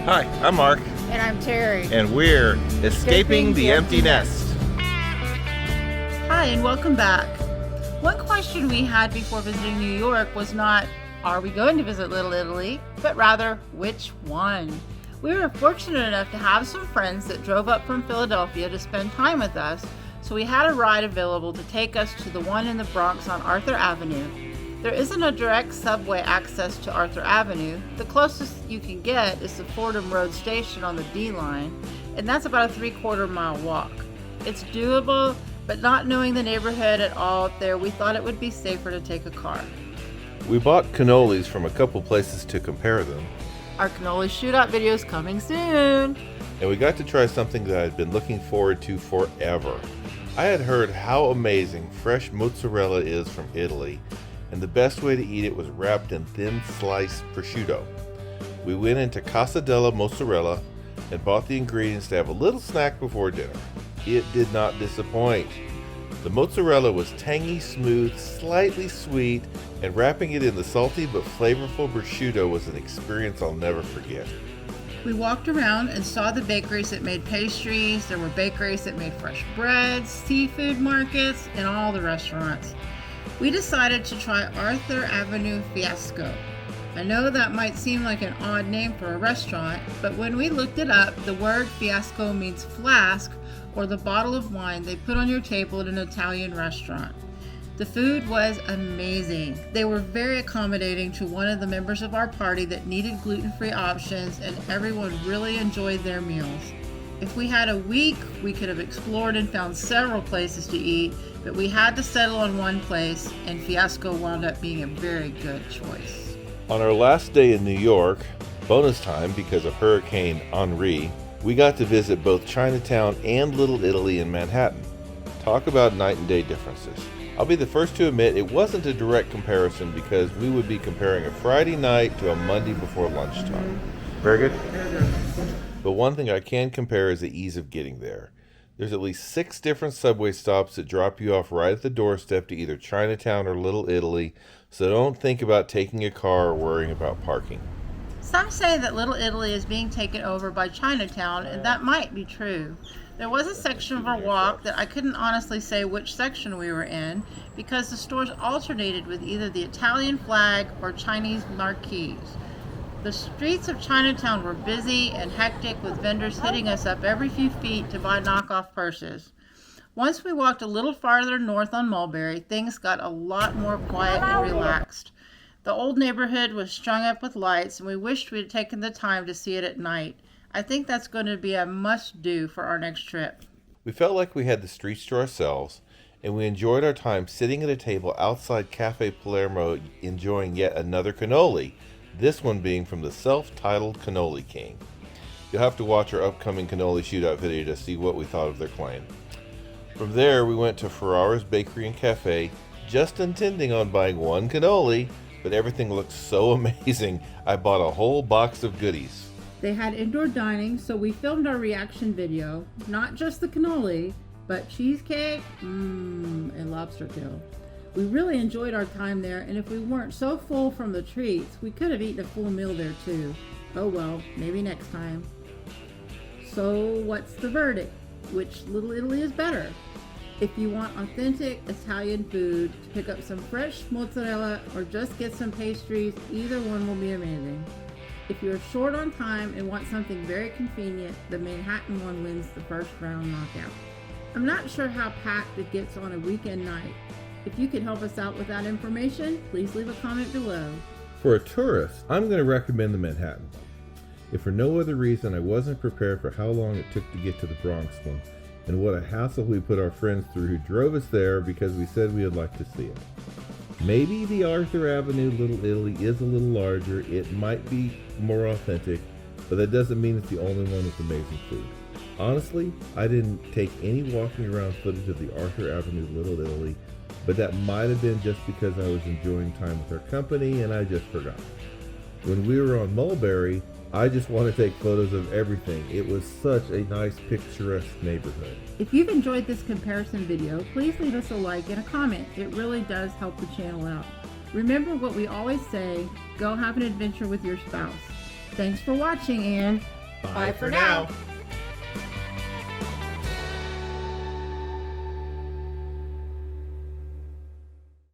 Hi, I'm Mark. And I'm Terry. And we're Escaping the Empty Nest. Hi, and welcome back. One question we had before visiting New York was not, are we going to visit Little Italy, but rather, which one? We were fortunate enough to have some friends that drove up from Philadelphia to spend time with us, so we had a ride available to take us to the one in the Bronx on Arthur Avenue. There isn't a direct subway access to Arthur Avenue. The closest you can get is the Fordham Road Station on the D line, and that's about a 3/4 mile walk. It's doable, but not knowing the neighborhood at all up there, we thought it would be safer to take a car. We bought cannolis from a couple places to compare them. Our cannoli shootout video is coming soon. And we got to try something that I'd been looking forward to forever. I had heard how amazing fresh mozzarella is from Italy, and the best way to eat it was wrapped in thin sliced prosciutto. We went into Casa della Mozzarella and bought the ingredients to have a little snack before dinner. It did not disappoint. The mozzarella was tangy, smooth, slightly sweet, and wrapping it in the salty but flavorful prosciutto was an experience I'll never forget. We walked around and saw the bakeries that made pastries. There were bakeries that made fresh breads, seafood markets, and all the restaurants. We decided to try Arthur Avenue Fiasco. I know that might seem like an odd name for a restaurant, but when we looked it up, the word fiasco means flask or the bottle of wine they put on your table at an Italian restaurant. The food was amazing. They were very accommodating to one of the members of our party that needed gluten-free options, and everyone really enjoyed their meals. If we had a week, we could have explored and found several places to eat, but we had to settle on one place, and Fiasco wound up being a very good choice. On our last day in New York, bonus time because of Hurricane Henri, we got to visit both Chinatown and Little Italy in Manhattan. Talk about night and day differences. I'll be the first to admit it wasn't a direct comparison because we would be comparing a Friday night to a Monday before lunchtime. Very good. But one thing I can compare is the ease of getting there. There's at least 6 different subway stops that drop you off right at the doorstep to either Chinatown or Little Italy, so don't think about taking a car or worrying about parking. Some say that Little Italy is being taken over by Chinatown, and that might be true. There was a section of our walk that I couldn't honestly say which section we were in because the stores alternated with either the Italian flag or Chinese marquees. The streets of Chinatown were busy and hectic with vendors hitting us up every few feet to buy knockoff purses. Once we walked a little farther north on Mulberry, things got a lot more quiet and relaxed. The old neighborhood was strung up with lights, and we wished we had taken the time to see it at night. I think that's going to be a must-do for our next trip. We felt like we had the streets to ourselves, and we enjoyed our time sitting at a table outside Cafe Palermo enjoying yet another cannoli, this one being from the self-titled Cannoli King. You'll have to watch our upcoming cannoli shootout video to see what we thought of their claim. From there, we went to Ferrara's Bakery and Cafe, just intending on buying one cannoli, but everything looked so amazing, I bought a whole box of goodies. They had indoor dining, so we filmed our reaction video, not just the cannoli, but cheesecake, and lobster tail. We really enjoyed our time there, and if we weren't so full from the treats, we could have eaten a full meal there too. Oh well, maybe next time. So what's the verdict? Which Little Italy is better? If you want authentic Italian food, pick up some fresh mozzarella or just get some pastries, either one will be amazing. If you're short on time and want something very convenient, the Manhattan one wins the first round knockout. I'm not sure how packed it gets on a weekend night. If you could help us out with that information, please leave a comment below. For a tourist, I'm going to recommend the Manhattan. If for no other reason, I wasn't prepared for how long it took to get to the Bronx one, and what a hassle we put our friends through who drove us there because we said we would like to see it. Maybe the Arthur Avenue Little Italy is a little larger, it might be more authentic, but that doesn't mean it's the only one with amazing food. Honestly, I didn't take any walking around footage of the Arthur Avenue Little Italy, but that might have been just because I was enjoying time with our company and I just forgot. When we were on Mulberry, I just want to take photos of everything. It was such a nice, picturesque neighborhood. If you've enjoyed this comparison video, please leave us a like and a comment. It really does help the channel out. Remember what we always say, go have an adventure with your spouse. Thanks for watching and Bye for now.